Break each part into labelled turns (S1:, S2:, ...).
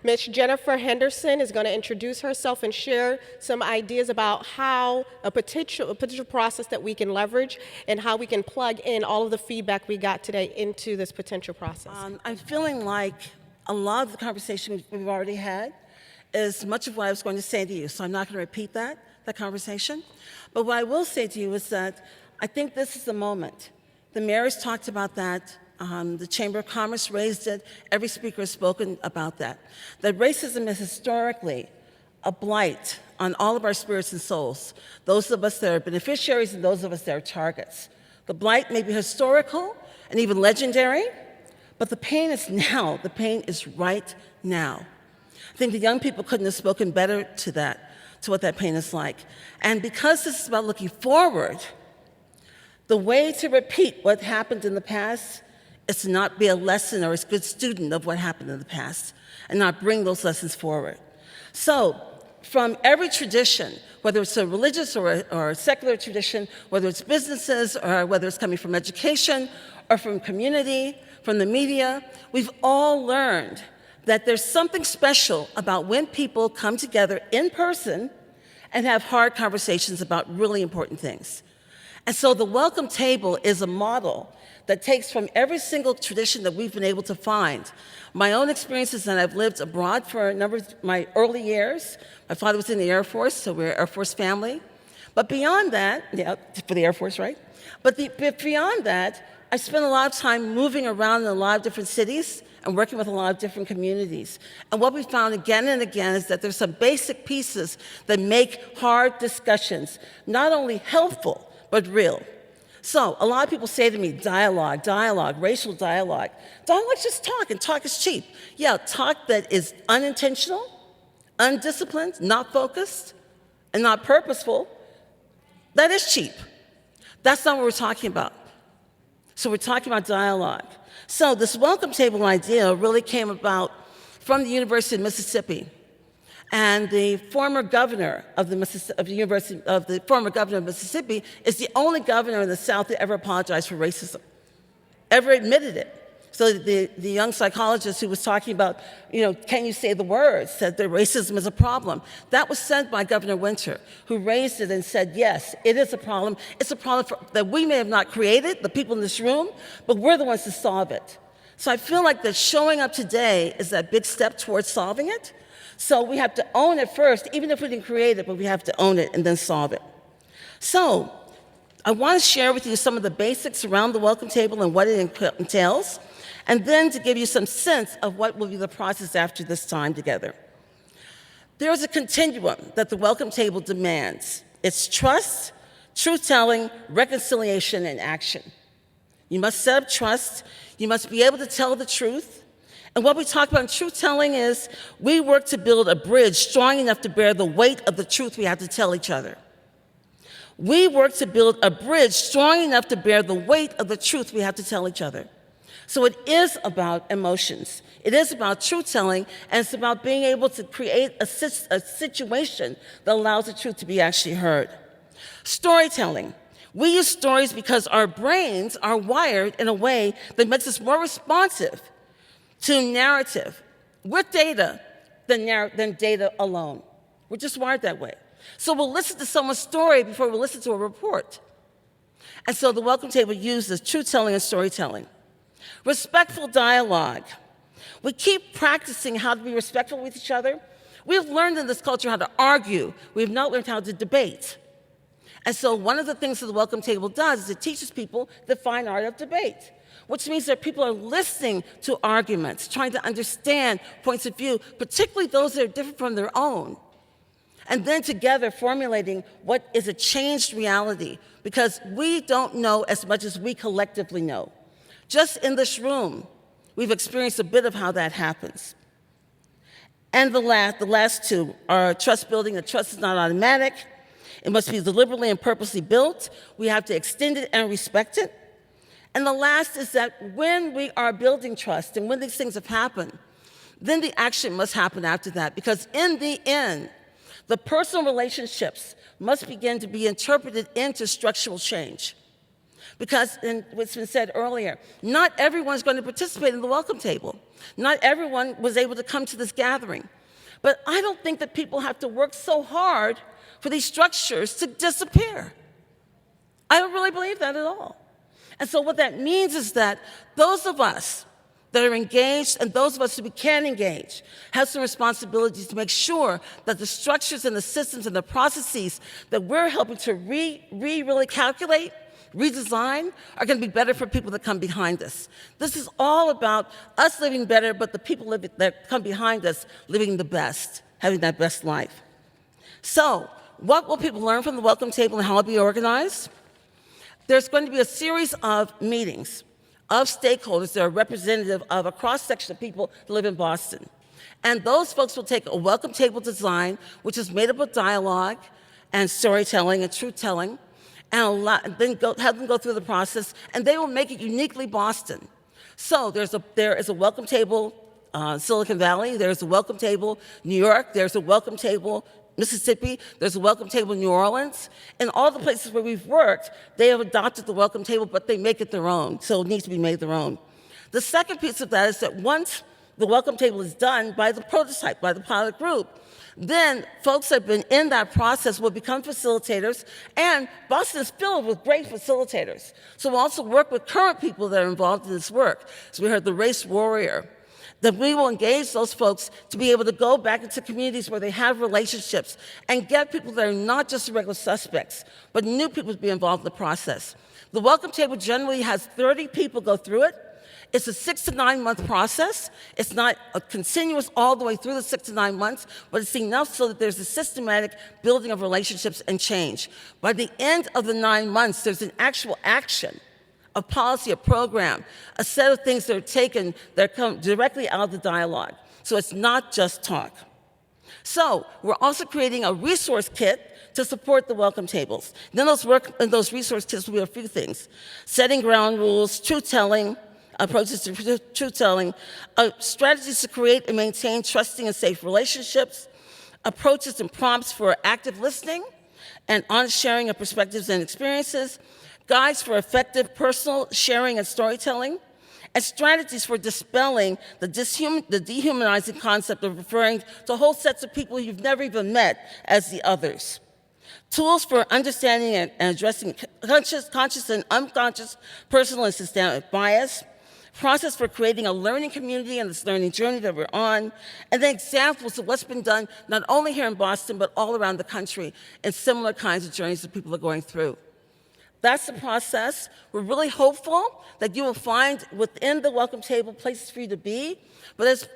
S1: Ms. Jennifer Henderson is going to introduce herself and share some ideas about how a potential process that we can leverage and how we can plug in all of the feedback we got today into this potential process.
S2: I'm feeling like a lot of the conversation we've already had is much of what I was going to say to you, so I'm not going to repeat that conversation. But what I will say to you is that I think this is the moment. The mayor has talked about that. The Chamber of Commerce raised it. Every speaker has spoken about that. That racism is historically a blight on all of our spirits and souls, those of us that are beneficiaries and those of us that are targets. The blight may be historical and even legendary, but the pain is now. The pain is right now. I think the young people couldn't have spoken better to that, to what that pain is like. And because this is about looking forward, the way to repeat what happened in the past is to not be a lesson or a good student of what happened in the past and not bring those lessons forward. So from every tradition, whether it's a religious or a secular tradition, whether it's businesses or whether it's coming from education or from community, from the media, we've all learned that there's something special about when people come together in person and have hard conversations about really important things. And so the welcome table is a model that takes from every single tradition that we've been able to find. My own experiences, and I've lived abroad for a number of my early years. My father was in the Air Force, so we're an Air Force family. But beyond that, yeah, for the Air Force, right? But beyond that, I spent a lot of time moving around in a lot of different cities and working with a lot of different communities. And what we found again and again is that there's some basic pieces that make hard discussions not only helpful, but real. So a lot of people say to me, dialogue, racial dialogue. Dialogue's just talk, and talk is cheap. Yeah, talk that is unintentional, undisciplined, not focused, and not purposeful, that is cheap. That's not what we're talking about. So we're talking about dialogue. So this welcome table idea really came about from the University of Mississippi. And the former governor of the former governor of Mississippi is the only governor in the South that ever apologized for racism, ever admitted it. So the young psychologist who was talking about, can you say the words, said that racism is a problem. That was said by Governor Winter, who raised it and said, yes, it is a problem. It's a problem that we may have not created, the people in this room, but we're the ones to solve it. So I feel like that showing up today is that big step towards solving it. So we have to own it first, even if we didn't create it, but we have to own it and then solve it. So I want to share with you some of the basics around the welcome table and what it entails, and then to give you some sense of what will be the process after this time together. There is a continuum that the welcome table demands. It's trust, truth-telling, reconciliation, and action. You must set up trust. You must be able to tell the truth. And what we talk about in truth-telling is we work to build a bridge strong enough to bear the weight of the truth we have to tell each other. We work to build a bridge strong enough to bear the weight of the truth we have to tell each other. So it is about emotions. It is about truth-telling, and it's about being able to create a situation that allows the truth to be actually heard. Storytelling. We use stories because our brains are wired in a way that makes us more responsive to narrative with data than data alone. We're just wired that way. So we'll listen to someone's story before we listen to a report. And so the welcome table uses truth-telling and storytelling. Respectful dialogue. We keep practicing how to be respectful with each other. We've learned in this culture how to argue. We've not learned how to debate. And so one of the things that the welcome table does is it teaches people the fine art of debate, which means that people are listening to arguments, trying to understand points of view, particularly those that are different from their own, and then together formulating what is a changed reality, because we don't know as much as we collectively know. Just in this room, we've experienced a bit of how that happens. And the last two are trust building. The trust is not automatic. It must be deliberately and purposely built. We have to extend it and respect it. And the last is that when we are building trust and when these things have happened, then the action must happen after that, because in the end, the personal relationships must begin to be interpreted into structural change. Because, and what's been said earlier, not everyone's going to participate in the welcome table. Not everyone was able to come to this gathering. But I don't think that people have to work so hard for these structures to disappear. I don't really believe that at all. And so what that means is that those of us that are engaged and those of us who can engage have some responsibilities to make sure that the structures and the systems and the processes that we're helping to really calculate, redesign, are going to be better for people that come behind us. This is all about us living better, but the people that come behind us living the best, having that best life. So, what will people learn from the welcome table and how it'll be organized? There's going to be a series of meetings of stakeholders that are representative of a cross-section of people who live in Boston. And those folks will take a welcome table design, which is made up of dialogue and storytelling and truth-telling, and then have them go through the process, and they will make it uniquely Boston. So there is a welcome table Silicon Valley, there's a welcome table New York, there's a welcome table Mississippi, there's a welcome table New Orleans. In all the places where we've worked, they have adopted the welcome table, but they make it their own, so it needs to be made their own. The second piece of that is that once the welcome table is done by the prototype, by the pilot group, then folks that have been in that process will become facilitators, and Boston is filled with great facilitators. So we'll also work with current people that are involved in this work. So we heard the race warrior, that we will engage those folks to be able to go back into communities where they have relationships and get people that are not just regular suspects, but new people to be involved in the process. The welcome table generally has 30 people go through it. It's a 6 to 9 month process. It's not a continuous all the way through the 6 to 9 months, but it's enough so that there's a systematic building of relationships and change. By the end of the 9 months, there's an actual action, a policy, a program, a set of things that are taken that come directly out of the dialogue. So it's not just talk. So we're also creating a resource kit to support the welcome tables. Then those resource kits will be a few things: setting ground rules, truth-telling, approaches to truth-telling, strategies to create and maintain trusting and safe relationships, approaches and prompts for active listening, and honest sharing of perspectives and experiences, guides for effective personal sharing and storytelling, and strategies for dispelling the dehumanizing concept of referring to whole sets of people you've never even met as the others. Tools for understanding and addressing conscious and unconscious personal and systemic bias, process for creating a learning community and this learning journey that we're on, and then examples of what's been done not only here in Boston, but all around the country in similar kinds of journeys that people are going through. That's the process. We're really hopeful that you will find within the welcome table places for you to be. But as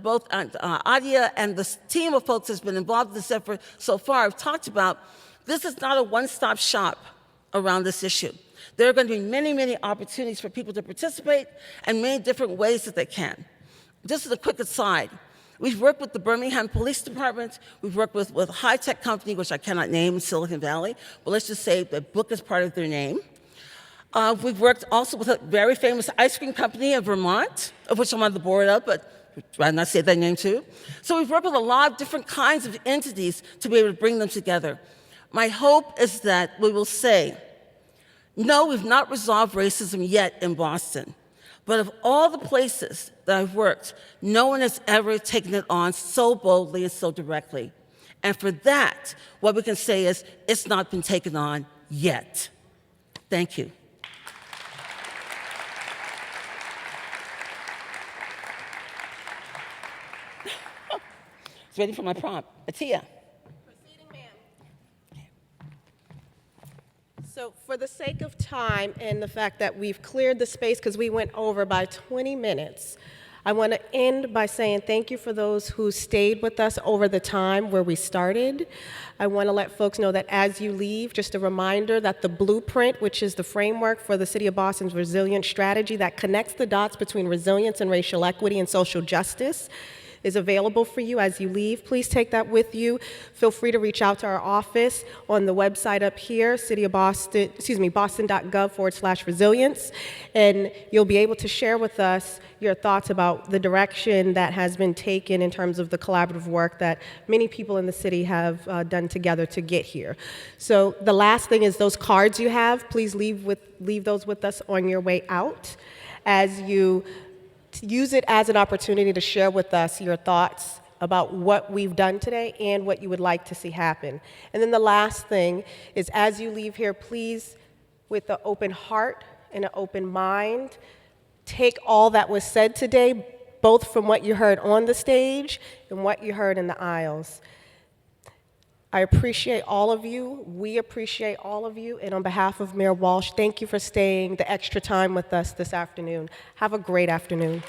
S2: both Adia and the team of folks that's been involved in this effort so far have talked about, this is not a one-stop shop around this issue. There are going to be many, many opportunities for people to participate and many different ways that they can. Just as a quick aside, we've worked with the Birmingham Police Department. We've worked with a high-tech company, which I cannot name, in Silicon Valley, but let's just say the book is part of their name. We've worked also with a very famous ice cream company in Vermont, of which I'm on the board of, but I'd rather not say that name too. So we've worked with a lot of different kinds of entities to be able to bring them together. My hope is that we will say, no, we've not resolved racism yet in Boston. But of all the places that I've worked, no one has ever taken it on so boldly and so directly. And for that, what we can say is, it's not been taken on yet. Thank you. It's ready for my prompt. Atia.
S1: So for the sake of time and the fact that we've cleared the space because we went over by 20 minutes, I want to end by saying thank you for those who stayed with us over the time where we started. I want to let folks know that as you leave, just a reminder that the blueprint, which is the framework for the City of Boston's resilience strategy that connects the dots between resilience and racial equity and social justice, is available for you as you leave. Please take that with you. Feel free to reach out to our office on the website up here, boston.gov/resilience, and you'll be able to share with us your thoughts about the direction that has been taken in terms of the collaborative work that many people in the city have done together to get here. So the last thing is those cards you have. Please leave those with us on your way out as you use it as an opportunity to share with us your thoughts about what we've done today and what you would like to see happen. And then the last thing is, as you leave here, please, with an open heart and an open mind, take all that was said today, both from what you heard on the stage and what you heard in the aisles. I appreciate all of you. We appreciate all of you. And on behalf of Mayor Walsh, thank you for staying the extra time with us this afternoon. Have a great afternoon.